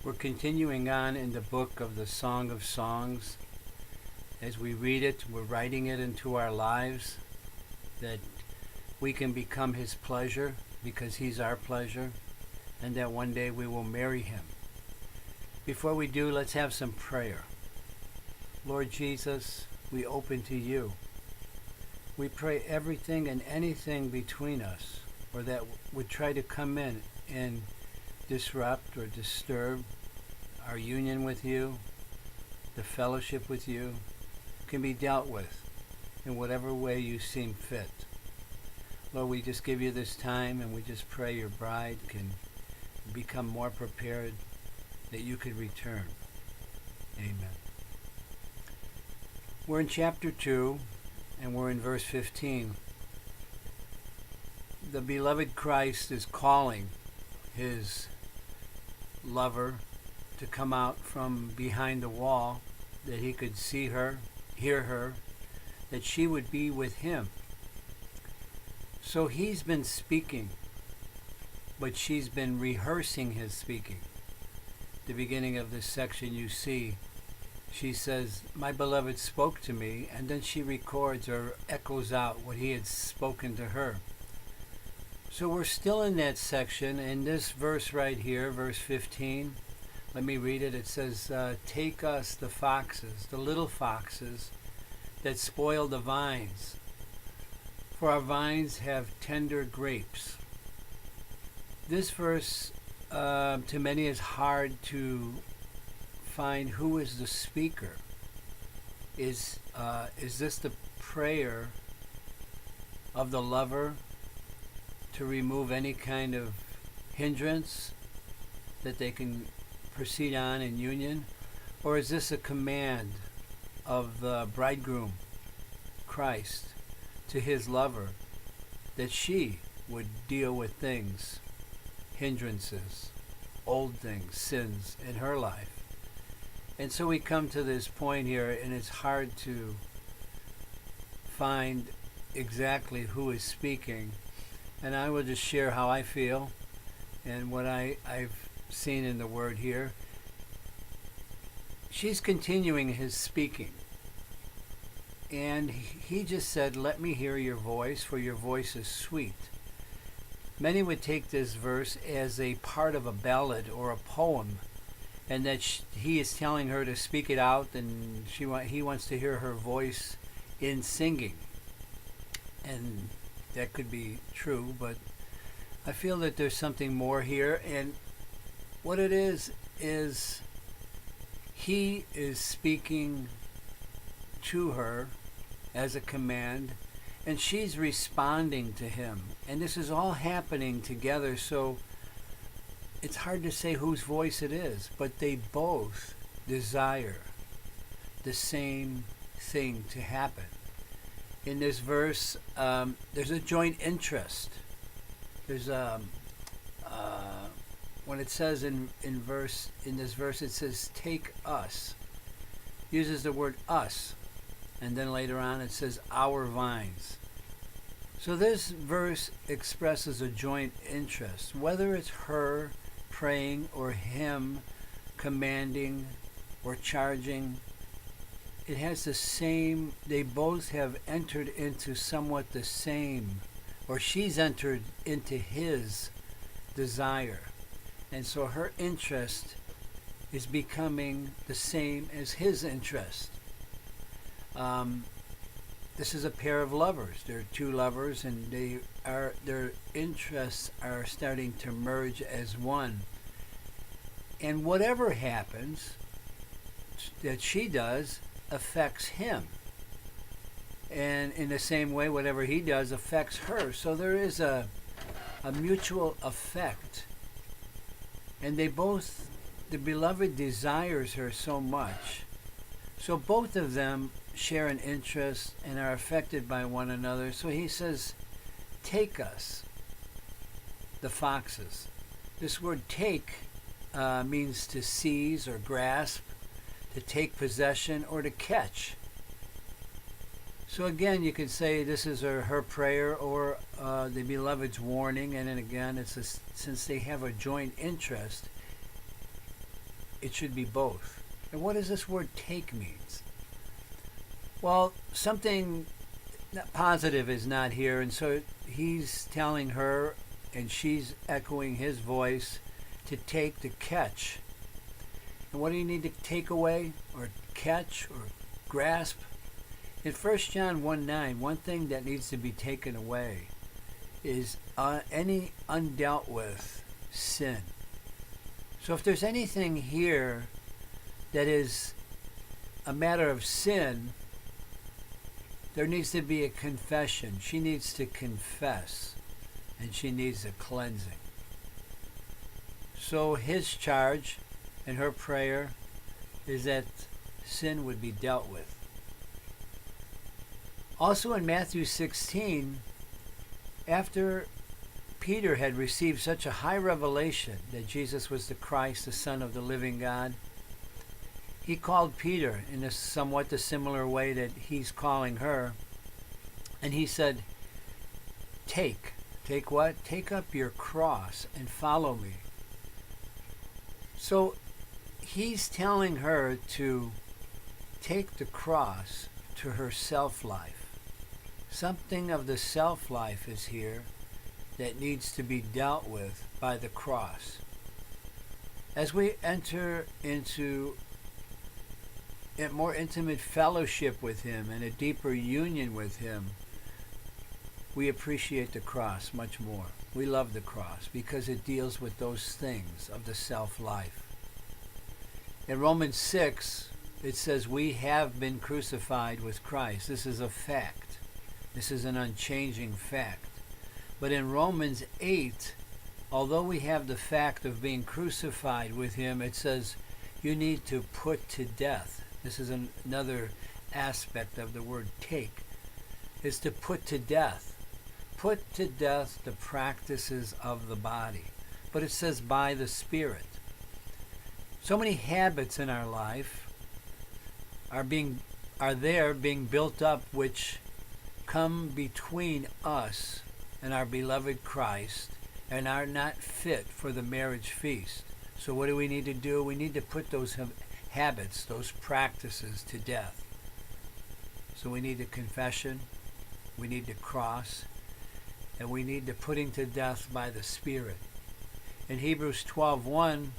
We're continuing on in the book of the Song of Songs. As we read it, we're writing it into our lives that we can become His pleasure because He's our pleasure, and that one day we will marry Him. Before we do, let's have some prayer. Lord Jesus, we open to You. We pray everything and anything between us, or that would try to come in and disrupt or disturb our union with You, the fellowship with You, can be dealt with in whatever way You seem fit. Lord, we just give You this time, and we just pray Your bride can become more prepared, that You could return. Amen. We're in chapter 2, and we're in verse 15. The beloved Christ is calling His lover to come out from behind the wall, that He could see her, hear her, that she would be with Him. So He's been speaking, but she's been rehearsing His speaking. The beginning of this section, you see, she says, "My beloved spoke to me," and then she records or echoes out what He had spoken to her. So we're still in that section. In this verse right here, verse 15, let me read it. It says, "Take us the foxes, the little foxes that spoil the vines, for our vines have tender grapes." This verse to many is hard to find who is the speaker. Is this the prayer of the lover to remove any kind of hindrance that they can proceed on in union? Or is this a command of the bridegroom, Christ, to his lover, that she would deal with things, hindrances, old things, sins in her life? And so we come to this point here, and it's hard to find exactly who is speaking. And I will just share how I feel and what I've seen in the Word here. She's continuing His speaking. And He just said, "Let me hear your voice, for your voice is sweet." Many would take this verse as a part of a ballad or a poem, and that He is telling her to speak it out, and He wants to hear her voice in singing. And that could be true, but I feel that there's something more here. And what it is He is speaking to her as a command, and she's responding to Him. And this is all happening together, so it's hard to say whose voice it is, but they both desire the same thing to happen. In this verse, there's a joint interest. There's when it says in this verse, it says, "Take us." Uses the word "us," and then later on it says, "our vines." So this verse expresses a joint interest, whether it's her praying or Him commanding or charging. It has the same, they both have entered into somewhat the same, or she's entered into His desire. And so her interest is becoming the same as His interest. This is a pair of lovers. They're two lovers, and their interests are starting to merge as one. And whatever happens that she does affects Him. And in the same way, whatever He does affects her. So there is a mutual effect. And the beloved desires her so much. So both of them share an interest and are affected by one another. So He says, "Take us, the foxes." This word "take" means to seize or grasp, to take possession, or to catch. So again, you could say this is her prayer or the beloved's warning. And then again, since they have a joint interest, it should be both. And what does this word take means? Well, something positive is not here, and so he's telling her, and she's echoing his voice, to take, to catch. And what do you need to take away, or catch, or grasp? In 1 John 1:9, one thing that needs to be taken away is any undealt with sin. So if there's anything here that is a matter of sin, there needs to be a confession. She needs to confess, and she needs a cleansing. So his charge and her prayer is that sin would be dealt with. Also in Matthew 16, after Peter had received such a high revelation that Jesus was the Christ, the Son of the living God, he called Peter in a somewhat the similar way that he's calling her, and he said, take what? Take up your cross and follow me. So he's telling her to take the cross to her self-life. Something of the self-life is here that needs to be dealt with by the cross. As we enter into a more intimate fellowship with him and a deeper union with him, we appreciate the cross much more. We love the cross because it deals with those things of the self-life. In Romans 6, it says we have been crucified with Christ. This is a fact. This is an unchanging fact. But in Romans 8, although we have the fact of being crucified with him, it says you need to put to death. This is another aspect of the word take, is to put to death. Put to death the practices of the body. But it says by the Spirit. So many habits in our life are being built up, which come between us and our beloved Christ and are not fit for the marriage feast. So what do we need to do? We need to put those habits, those practices to death. So we need a confession, we need the cross, and we need the putting to death by the Spirit. In Hebrews 12:1,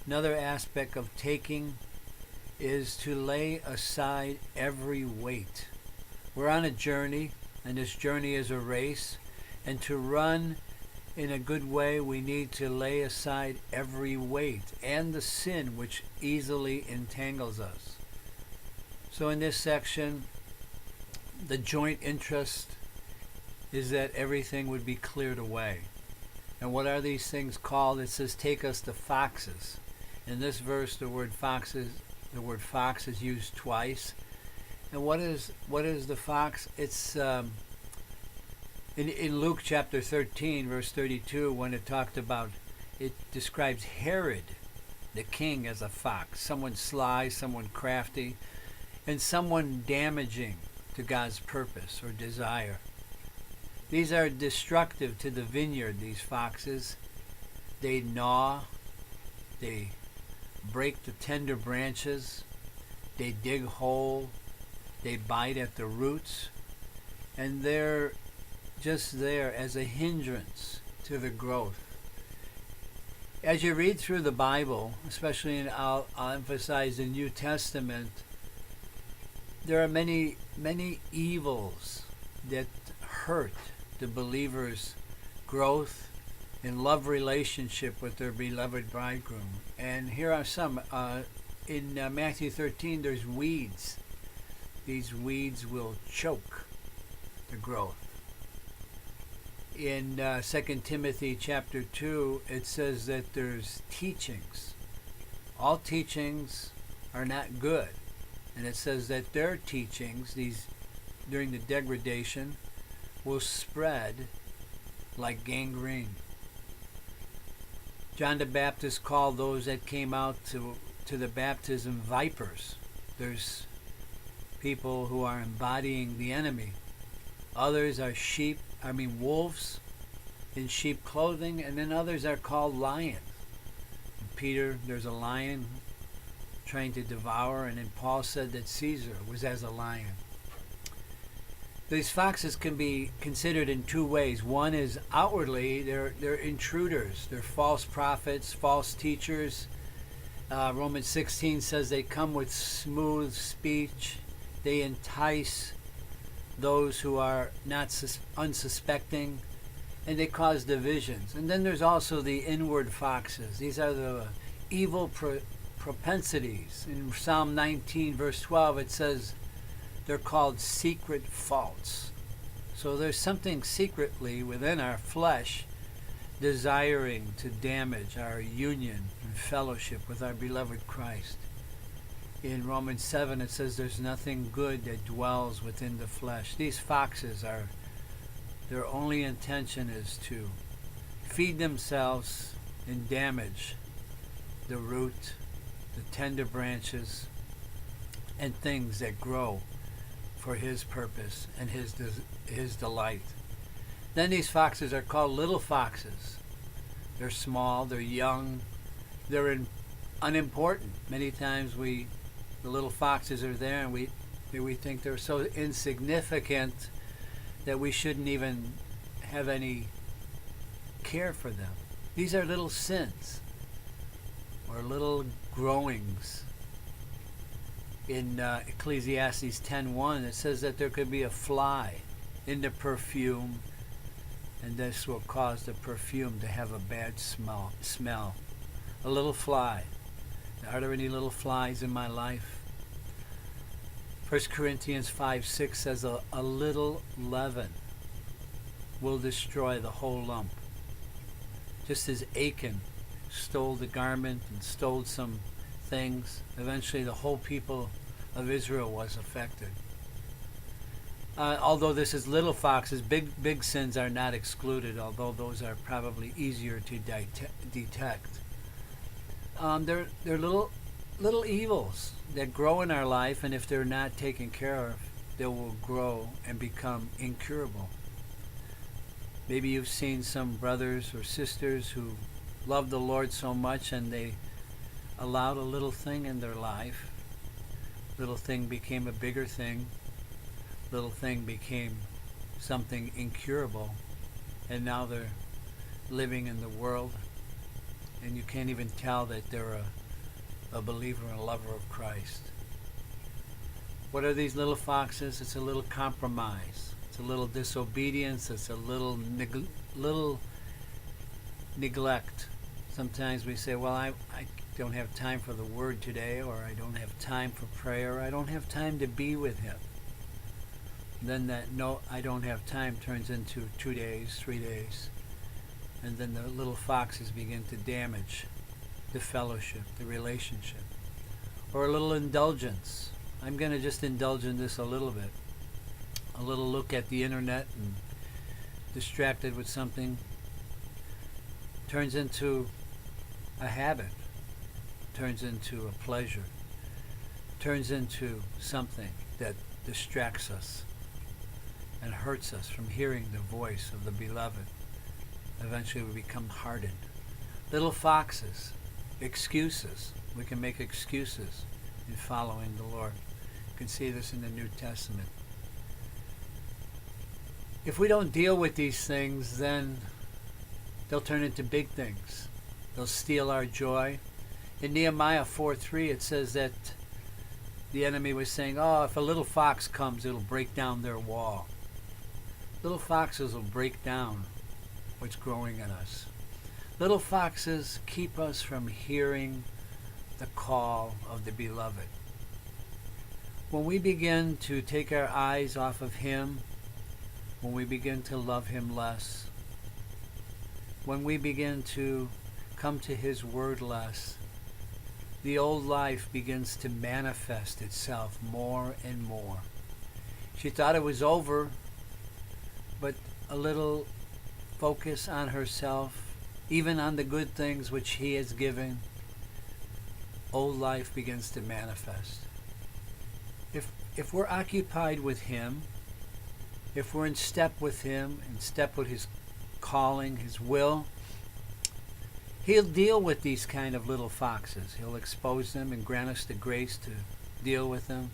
another aspect of taking is to lay aside every weight. We're on a journey, and this journey is a race, and to run in a good way, we need to lay aside every weight and the sin which easily entangles us. So in this section, the joint interest is that everything would be cleared away. And what are these things called? It says, take us to foxes. In this verse, the word fox is used twice. And what is the fox? It's in Luke chapter 13, verse 32, when it talked about, it describes Herod, the king, as a fox. Someone sly, someone crafty, and someone damaging to God's purpose or desire. These are destructive to the vineyard, these foxes. They gnaw, they break the tender branches, they dig hole, they bite at the roots, and they're just there as a hindrance to the growth. As you read through the Bible, especially I'll emphasize the New Testament, there are many evils that hurt the believer's growth in love relationship with their beloved bridegroom. And here are some. In Matthew 13, there's weeds. These weeds will choke the growth. In 2 Timothy chapter 2, it says that there's teachings. All teachings are not good. And it says that their teachings, these during the degradation, will spread like gangrene. John the Baptist called those that came out to the baptism vipers. There's people who are embodying the enemy. Others are wolves in sheep clothing, and then others are called lions. In Peter, there's a lion trying to devour, and then Paul said that Caesar was as a lion. These foxes can be considered in two ways. One is outwardly, they're intruders. They're false prophets, false teachers. Romans 16 says they come with smooth speech. They entice those who are not unsuspecting, and they cause divisions. And then there's also the inward foxes. These are the evil propensities. In Psalm 19, verse 12, it says they're called secret faults. So there's something secretly within our flesh desiring to damage our union and fellowship with our beloved Christ. In Romans 7, it says there's nothing good that dwells within the flesh. These foxes their only intention is to feed themselves and damage the root, the tender branches, and things that grow for his purpose and his delight. Then these foxes are called little foxes. They're small, they're young, they're unimportant. Many times the little foxes are there and we think they're so insignificant that we shouldn't even have any care for them. These are little sins or little growings. In Ecclesiastes 10:1, it says that there could be a fly in the perfume, and this will cause the perfume to have a bad smell. A little fly. Are there any little flies in my life? 1 Corinthians 5:6 says a little leaven will destroy the whole lump. Just as Achan stole the garment and stole some things, eventually the whole people of Israel was affected. Although this is little foxes, big sins are not excluded, although those are probably easier to detect. They're little evils that grow in our life, and if they're not taken care of, they will grow and become incurable. Maybe you've seen some brothers or sisters who love the Lord so much and they allowed a little thing in their life. Little thing became a bigger thing. Little thing became something incurable, and now they're living in the world, and you can't even tell that they're a believer and a lover of Christ. What are these little foxes? It's a little compromise. It's a little disobedience. It's a little neglect. Sometimes we say, well, I don't have time for the word today, or I don't have time for prayer, or I don't have time to be with him. Then that no, I don't have time turns into 2 days, 3 days. And then the little foxes begin to damage the fellowship, the relationship. Or a little indulgence. I'm going to just indulge in this a little bit. A little look at the internet and distracted with something turns into a habit, turns into a pleasure, turns into something that distracts us and hurts us from hearing the voice of the beloved. Eventually we become hardened. Little foxes, excuses. We can make excuses in following the Lord. You can see this in the New Testament. If we don't deal with these things, then they'll turn into big things. They'll steal our joy. In Nehemiah 4:3, it says that the enemy was saying, oh, if a little fox comes, it'll break down their wall. Little foxes will break down what's growing in us. Little foxes keep us from hearing the call of the beloved. When we begin to take our eyes off of him, when we begin to love him less, when we begin to come to his word less, the old life begins to manifest itself more and more. She thought it was over, but a little focus on herself, even on the good things which he has given, old life begins to manifest. If we're occupied with him, if we're in step with him, in step with his calling, his will, He'll deal with these kind of little foxes. He'll expose them and grant us the grace to deal with them.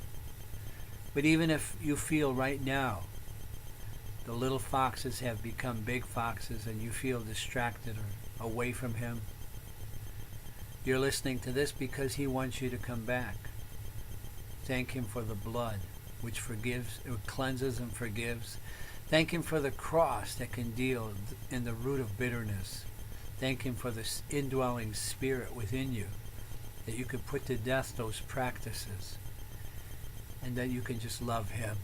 But even if you feel right now the little foxes have become big foxes and you feel distracted or away from him, you're listening to this because he wants you to come back. Thank him for the blood which forgives, it cleanses and forgives. Thank him for the cross that can deal in the root of bitterness. Thank him for this indwelling spirit within you, that you could put to death those practices and that you can just love him.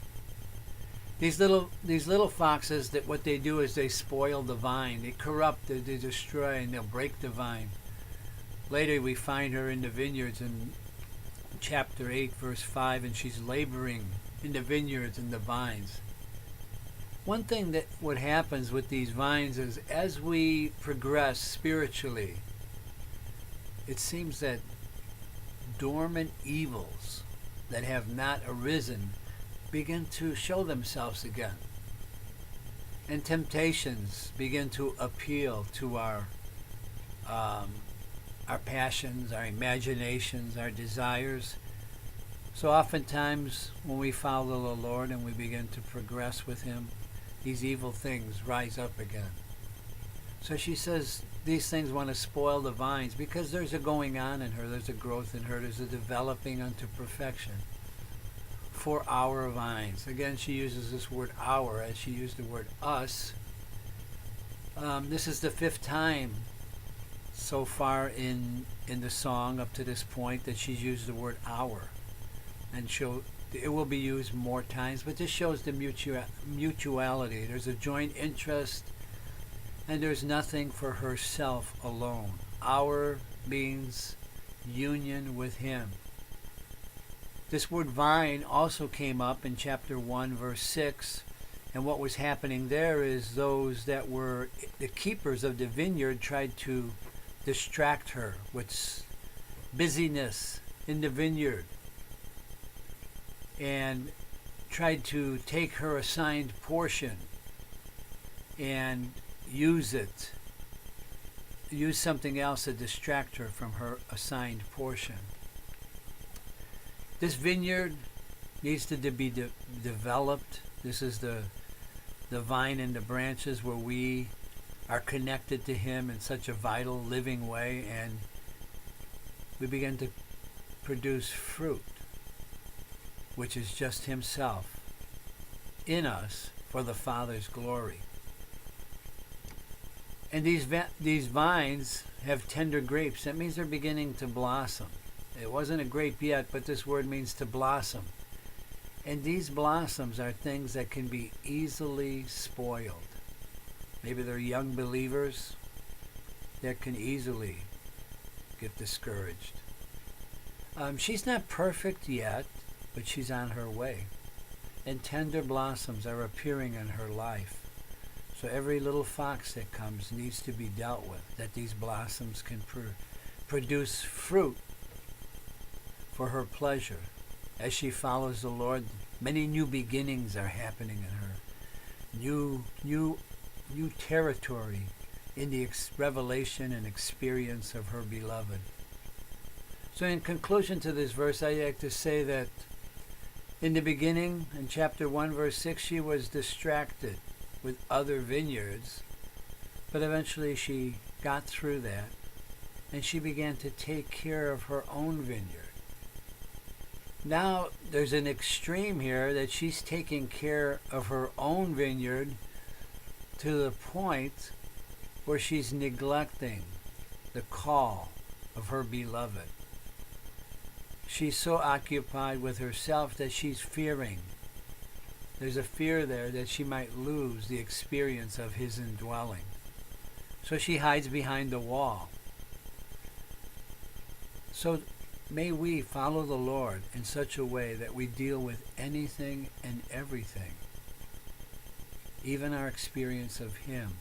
These little foxes, that what they do is they spoil the vine. They corrupt, they destroy, and they'll break the vine. Later we find her in the vineyards in chapter 8, verse 5, and she's laboring in the vineyards and the vines. One thing that what happens with these vines is as we progress spiritually, it seems that dormant evils that have not arisen begin to show themselves again. And temptations begin to appeal to our passions, our imaginations, our desires. So oftentimes when we follow the Lord and we begin to progress with him, these evil things rise up again. So she says these things want to spoil the vines because there's a going on in her, there's a growth in her, there's a developing unto perfection for our vines. Again, she uses this word our as she used the word us. This is the 5th time so far in the song up to this point that she's used the word our. And it will be used more times, but this shows the mutuality. There's a joint interest, and there's nothing for herself alone. Our means union with him. This word vine also came up in chapter 1, verse 6, and what was happening there is those that were the keepers of the vineyard tried to distract her with busyness in the vineyard and tried to take her assigned portion and use something else to distract her from her assigned portion. This vineyard needs to be developed. This is the vine and the branches where we are connected to him in such a vital, living way, and we begin to produce fruit, which is just himself in us for the Father's glory. And these vines have tender grapes. That means they're beginning to blossom. It wasn't a grape yet, but this word means to blossom. And these blossoms are things that can be easily spoiled. Maybe they're young believers that can easily get discouraged. She's not perfect yet, but she's on her way. And tender blossoms are appearing in her life. So every little fox that comes needs to be dealt with, that these blossoms can produce fruit for her pleasure. As she follows the Lord, many new beginnings are happening in her. New territory in the revelation and experience of her beloved. So in conclusion to this verse, I like to say that in the beginning, in chapter 1, verse 6, she was distracted with other vineyards, but eventually she got through that and she began to take care of her own vineyard. Now there's an extreme here that she's taking care of her own vineyard to the point where she's neglecting the call of her beloved. She's so occupied with herself that she's fearing. There's a fear there that she might lose the experience of his indwelling. So she hides behind the wall. So may we follow the Lord in such a way that we deal with anything and everything. Even our experience of him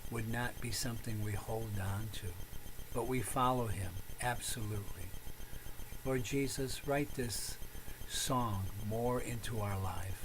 would not be something we hold on to, but we follow him absolutely. Lord Jesus, write this song more into our life.